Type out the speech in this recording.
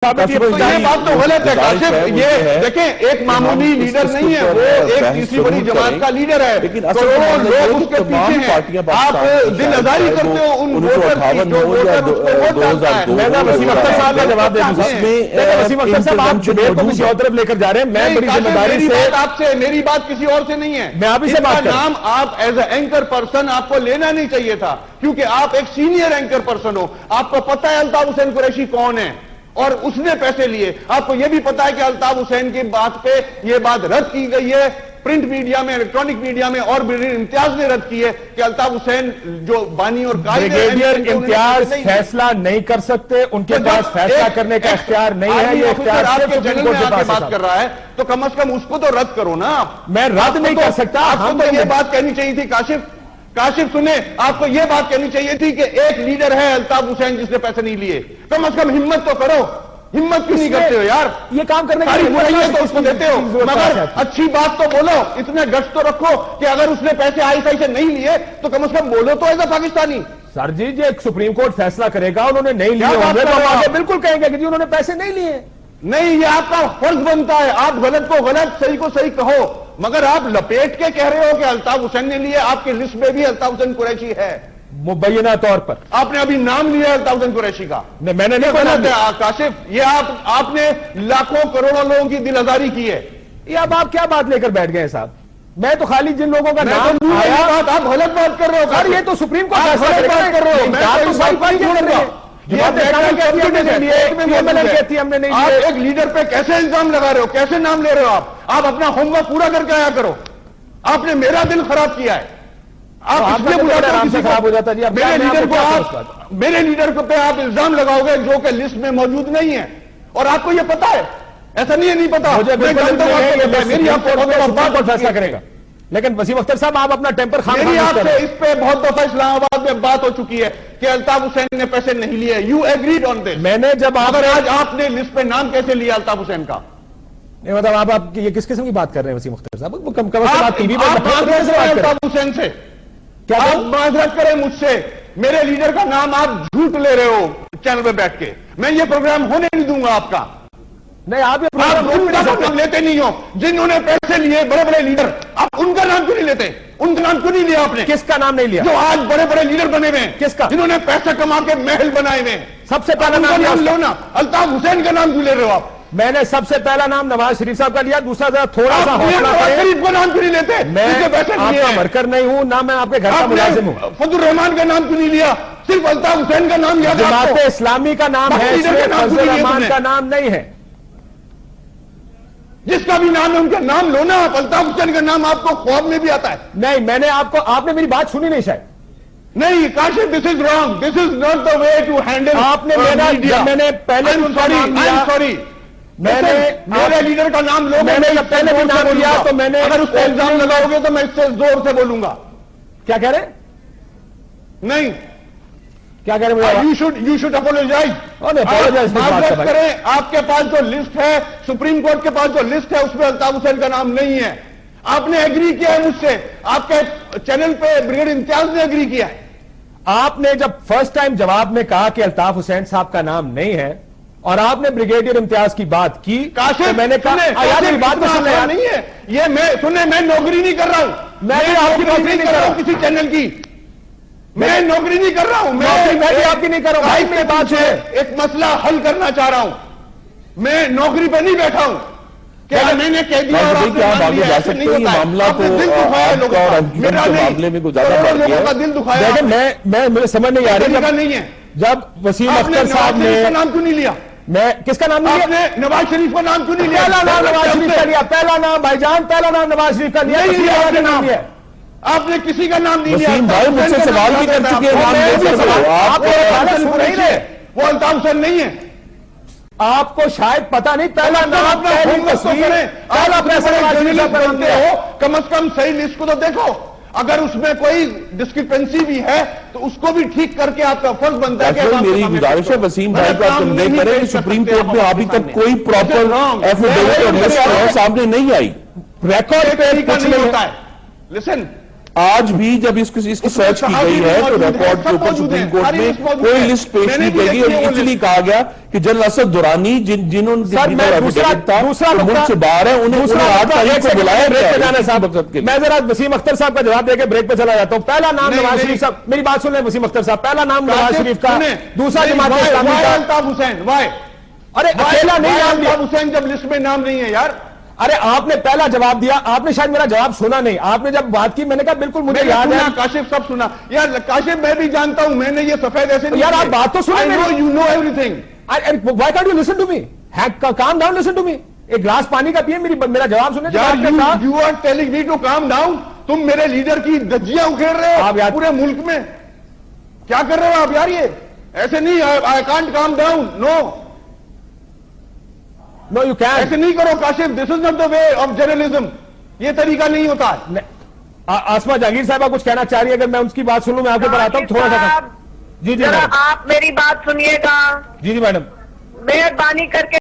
یہ بات تو غلط ہے کاشف. یہ دیکھیں ایک معمولی لیڈر نہیں ہے, وہ ایک تیسری بڑی جماعت کا لیڈر ہے, کروڑوں لوگ اس کے پیچھے ہیں. آپ دل آزاری کرتے ہو ان ووٹر کی جو ووٹر اس کو ووٹ ڈالتا ہے. میں وسیم اختر صاحب کا جواب دے دوں. وسیم اختر صاحب آپ ڈبیٹ کو کسی اور طرف لے کر جا رہے ہیں. میں بڑی ذمہ داری سے, میری بات کسی اور سے نہیں ہے, میں آپ ہی سے بات کر رہا ہوں. نام آپ ایز اے اینکر پرسن آپ کو لینا نہیں چاہیے تھا, کیونکہ آپ ایک سینئر اینکر پرسن ہو. آپ کو پتہ ہے الطاف حسین قریشی کون ہے اور اس نے پیسے لیے. آپ کو یہ بھی پتا ہے کہ الطاف حسین کی بات پہ یہ بات رد کی گئی ہے, پرنٹ میڈیا میں, الیکٹرانک میڈیا میں, اور بریگیڈیئر امتیاز نے رد کی ہے کہ الطاف حسین جو بانی اور قائد ہیں, بریگیڈیئر امتیاز فیصلہ نہیں کر سکتے, ان کے پاس فیصلہ کرنے کا اختیار نہیں ہے. یہ اختیار آپ کے چینل میں آ کے بات کر رہا ہے تو کم از کم اس کو تو رد کرو نا. میں رد نہیں کر سکتا. آپ کو تو یہ بات کہنی چاہیے تھی کاشف سنیں, آپ کو یہ بات کہنی چاہیے تھی کہ ایک لیڈر ہے الطاف حسین جس نے پیسے نہیں لیے. کم از کم ہمت تو کرو. ہمت کیوں نہیں کرتے ہو یار؟ یہ کام کرنے کی تو اس کو دیتے ہو, مگر اچھی بات تو بولو. اتنے گشت تو رکھو کہ اگر اس نے پیسے آئی سے نہیں لیے تو کم از کم بولو تو ایز اے پاکستانی. سر جی ایک سپریم کورٹ فیصلہ کرے گا, انہوں نے نہیں لیے ہوں گے تو آگے بالکل کہیں گے کہ جی انہوں نے پیسے نہیں لیے. نہیں, یہ آپ کا فرض بنتا ہے. آپ غلط کو غلط, صحیح کو صحیح کہو, مگر آپ لپیٹ کے کہہ رہے ہو کہ الطاف حسین نے لیے. آپ کی لسٹ میں بھی الطاف حسین قریشی ہے مبینہ طور پر. آپ نے ابھی نام لیا الطاف حسین قریشی کا. میں نے نہیں غلط ہے کاشف. یہ آپ نے لاکھوں کروڑوں لوگوں کی دل آزاری کی ہے. یہ اب آپ کیا بات لے کر بیٹھ گئے صاحب؟ میں تو خالی جن لوگوں کا نام آیا, آپ غلط بات کر رہے ہو سر. یہ تو سپریم کورٹ غلط بات کر رہے ہو. آپ ایک لیڈر پہ کیسے الزام لگا رہے ہو, کیسے نام لے رہے ہو؟ آپ اپنا ہوم ورک پورا کر کے آیا کرو. آپ نے میرا دل خراب کیا ہے. آپ اس لیے خراب ہو جاتا جی. میرے لیڈر کو پہ آپ الزام لگاؤ گے جو کہ لسٹ میں موجود نہیں ہے, اور آپ کو یہ پتا ہے. ایسا نہیں پتا, میری آپ کو فیصلہ کرے گا. لیکن وسیم اختر صاحب آپ اپنا ٹیمپر خام میری آپ سے اس پہ بہت دفعہ اسلام آباد میں بات ہو چکی ہے کہ الطاف حسین نے پیسے نہیں لیے. یو ایگریڈ آن دس. میں نے جب اگر آج آپ نے لسٹ پہ نام کیسے لیا الطاف حسین کا؟ نہیں مطلب آپ یہ کس قسم کی بات کر رہے ہیں وسیم اختر صاحب؟ الطاف حسین سے کیا آپ معذرت کریں مجھ سے. میرے لیڈر کا نام آپ جھوٹ لے رہے ہو چینل پہ بیٹھ کے. میں یہ پروگرام ہونے نہیں دوں گا آپ کا. نہیں, آپ نام لیتے نہیں ہو. جنہوں نے پیسے لیے بڑے بڑے لیڈر, آپ ان کا نام کیوں نہیں لیتے؟ ان کا نام کیوں نہیں لیا آپ نے؟ کس کا نام نہیں لیا؟ جو آج بڑے بڑے لیڈر بنے ہوئے ہیں. کس کا؟ جنہوں نے پیسے کما کے محل بنائے ہوئے ہیں. سب سے پہلا نام لو نا. الطاف حسین کا نام کیوں لے رہے ہو آپ؟ میں نے سب سے پہلا نام نواز شریف صاحب کا لیا. دوسرا ذرا تھوڑا سا نواز شریف کا نام کیوں نہیں لیتے؟ میں آپ کا ورکر نہیں ہوں, نہ میں آپ کے گھر کا ملازم ہوں. فضل الرحمان کا نام کیوں نہیں لیا؟ صرف الطاف حسین کا نام یاد ہے. جماعت اسلامی کا نام ہے, فضل الرحمان کا نام نہیں ہے. جس کا بھی نام ہے ان کا نام لو نا. آپ الطاف حسین کا نام آپ کو خواب میں بھی آتا ہے. نہیں, میں نے آپ نے میری بات سنی نہیں شاید. نہیں Kashif, this is wrong. This is not the way to handle. آپ نے میں نے پہلے سوری میں نے میرے لیڈر کا نام لو. میں نے پہلے بھی نام لیا تو میں نے, اگر اس کو الزام لگاؤ گے تو میں اس سے زور سے بولوں گا. کیا کہہ رہے؟ نہیں, کیا کہہ رہے؟ You should apologise. معذرت کریں. آپ کے پاس جو لسٹ ہے, سپریم کورٹ کے پاس جو لسٹ ہے, اس میں الطاف حسین کا نام نہیں ہے. آپ نے ایگری کیا ہے مجھ سے. آپ کے چینل پہ بریگیڈیئر امتیاز نے ایگری کیا ہے. آپ نے جب فرسٹ ٹائم جواب میں کہا کہ الطاف حسین صاحب کا نام نہیں ہے اور آپ نے بریگیڈیئر امتیاز کی بات کی, میں نے کہا بات نہیں ہے یہ. میں نوکری نہیں کر رہا ہوں. میں آپ کی نوکری نہیں کر رہا ہوں کسی چینل کی. میں نوکری نہیں کر رہا ہوں. میں بھی آپ کی نہیں کر رہا ہوں. میری بات ہے, ایک مسئلہ حل کرنا چاہ رہا ہوں. میں نوکری پہ نہیں بیٹھا ہوں. کیا میں نے کہہ دیا اور آپ نے مان لیا؟ ایسے نہیں ہوتا ہے. آپ نے دل دکھایا لوگوں کا, میرا نہیں. کروڑوں لوگوں کا دل دکھایا. میں سمجھ نہیں آ رہی نہیں ہے. جب وسیم اختر صاحب نے نام کیوں نہیں لیا؟ میں کس کا نام لیا؟ آپ نے نواز شریف کا نام کیوں نہیں لیا؟ پہلا نام نواز شریف کا لیا. پہلا نام بھائی جان, پہلا نام نواز شریف کا لیا. آپ نے کسی کا نام نہیں لیا. وسیم بھائی مجھ سے سوال بھی کر چکے ہیں. وہ الطاف حسین نہیں ہے. آپ کو شاید پتا نہیں. پہلا نام کم از کم صحیح لسٹ کو تو دیکھو. اگر اس میں کوئی ڈسکرپنسی بھی ہے تو اس کو بھی ٹھیک کر کے آپ کا فرض بنتا ہے کہ میری گزارش ہے وسیم بھائی کو آپ کنوے کریں کہ سپریم کورٹ میں ابھی تک کوئی پراپر ایفیڈیوٹ اور لسٹ سامنے نہیں آئی. ریکارڈ طریقہ نہیں ہوتا ہے. لسن, آج بھی جب اسکی سرچ کی گئی ہے تو ریکارڈ کے اوپر سپریم کورٹ میں کوئی لسٹ پیش نہیں کی گئی اور اس لیے کہا گیا کہ جنرل اسد دورانی جنہوں نے ملک سے باہر ہے انہیں 8 تاریخ کو بلایا گیا. میں ذرا وسیم اختر صاحب کا جواب دے کے بریک پہ چلا جاتا ہوں. پہلا نام نواز شریف صاحب, میری بات سن لیں وسیم اختر صاحب, پہلا نام نواز شریف کا, دوسرا جماعت اسلامی کا الطاف حسین. وائے ارے اکیلا نہیں نام لیا الطاف حسین جب لسٹ میں نام نہیں ہے یار. ارے آپ نے پہلا جواب دیا, آپ نے شاید میرا جواب سنا نہیں. آپ نے جب بات کی میں نے کہا بالکل مجھے یاد ہے. کاشف سب سنا یار, کاشف میں بھی جانتا ہوں, میں نے یہ سفید ایسے نہیں. یار آپ بات تو سنیں, you know everything. Why can't you listen to me? Calm down, listen to me. ایک گلاس پانی کا پیے, میرا جواب سنیں. You are telling me to calm down. تم میرے لیڈر کی دھجیاں اکھیڑ رہے ہو پورے ملک میں. کیا کر رہے ہو آپ یار, یہ ایسے نہیں. I can't calm down. No, you can't. ایسے نہیں کرو Kashif, this is not the way of journalism. یہ طریقہ نہیں ہوتا. آسما جہانگیر صاحبہ کچھ کہنا چاہ رہی ہے, اگر میں اس کی بات سن لوں, میں آپ کے پر آتا ہوں تھوڑا سا. جی آپ میری بات سنیے گا. جی میڈم. مہربانی کر کے